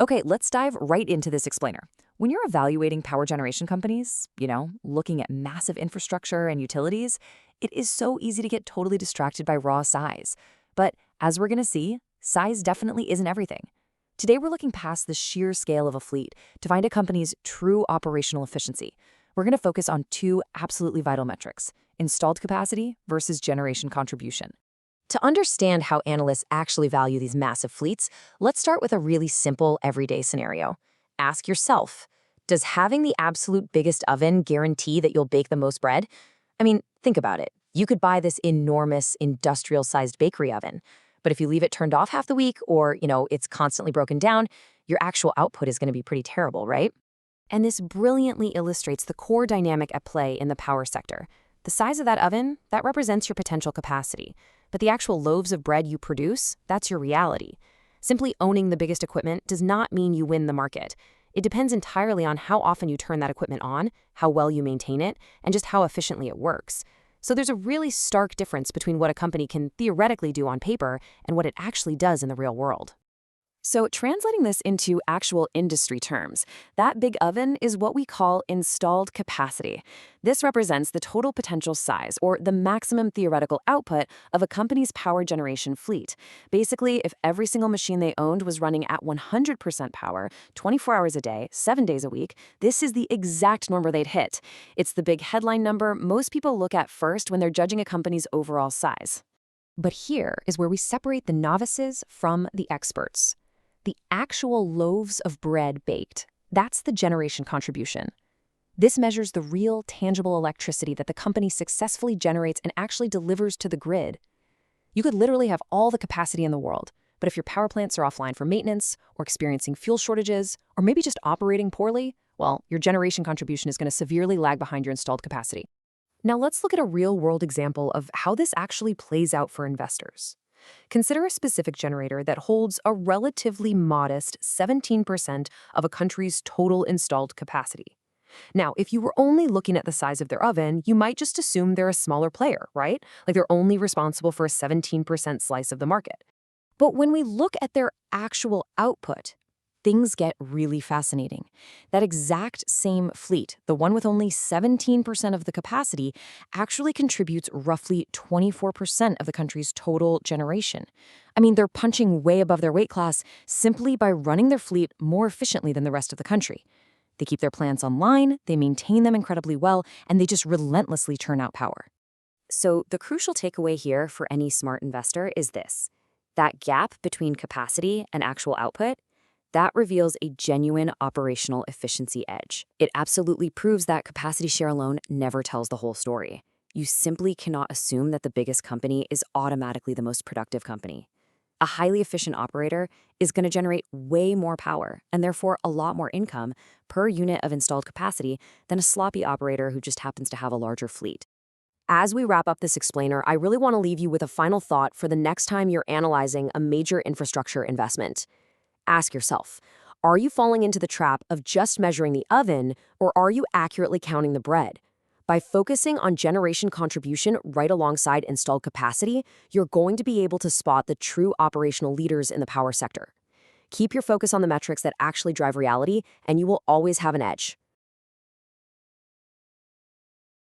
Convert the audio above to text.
Okay, let's dive right into this explainer. When you're evaluating power generation companies, looking at massive infrastructure and utilities, it is so easy to get totally distracted by raw size. But as we're going to see, size definitely isn't everything. Today, we're looking past the sheer scale of a fleet to find a company's true operational efficiency. We're going to focus on two absolutely vital metrics: installed capacity versus generation contribution. To understand how analysts actually value these massive fleets, let's start with a really simple everyday scenario. Ask yourself, does having the absolute biggest oven guarantee that you'll bake the most bread? I mean, think about it. You could buy this enormous industrial-sized bakery oven, but if you leave it turned off half the week or, it's constantly broken down, your actual output is going to be pretty terrible, right? And this brilliantly illustrates the core dynamic at play in the power sector. The size of that oven, that represents your potential capacity. But the actual loaves of bread you produce, that's your reality. Simply owning the biggest equipment does not mean you win the market. It depends entirely on how often you turn that equipment on, how well you maintain it, and just how efficiently it works. So there's a really stark difference between what a company can theoretically do on paper and what it actually does in the real world. So translating this into actual industry terms, that big oven is what we call installed capacity. This represents the total potential size, or the maximum theoretical output of a company's power generation fleet. Basically, if every single machine they owned was running at 100% power, 24 hours a day, 7 days a week, this is the exact number they'd hit. It's the big headline number most people look at first when they're judging a company's overall size. But here is where we separate the novices from the experts. The actual loaves of bread baked, that's the generation contribution. This measures the real, tangible electricity that the company successfully generates and actually delivers to the grid. You could literally have all the capacity in the world, but if your power plants are offline for maintenance, or experiencing fuel shortages, or maybe just operating poorly, well, your generation contribution is going to severely lag behind your installed capacity. Now let's look at a real-world example of how this actually plays out for investors. Consider a specific generator that holds a relatively modest 17% of a country's total installed capacity. Now, if you were only looking at the size of their oven, you might just assume they're a smaller player, right? Like they're only responsible for a 17% slice of the market. But when we look at their actual output, things get really fascinating. That exact same fleet, the one with only 17% of the capacity, actually contributes roughly 24% of the country's total generation. I mean, they're punching way above their weight class simply by running their fleet more efficiently than the rest of the country. They keep their plants online, they maintain them incredibly well, and they just relentlessly churn out power. So the crucial takeaway here for any smart investor is this: that gap between capacity and actual output, that reveals a genuine operational efficiency edge. It absolutely proves that capacity share alone never tells the whole story. You simply cannot assume that the biggest company is automatically the most productive company. A highly efficient operator is going to generate way more power and therefore a lot more income per unit of installed capacity than a sloppy operator who just happens to have a larger fleet. As we wrap up this explainer, I really want to leave you with a final thought for the next time you're analyzing a major infrastructure investment. Ask yourself, are you falling into the trap of just measuring the oven, or are you accurately counting the bread? By focusing on generation contribution right alongside installed capacity, you're going to be able to spot the true operational leaders in the power sector. Keep your focus on the metrics that actually drive reality, and you will always have an edge.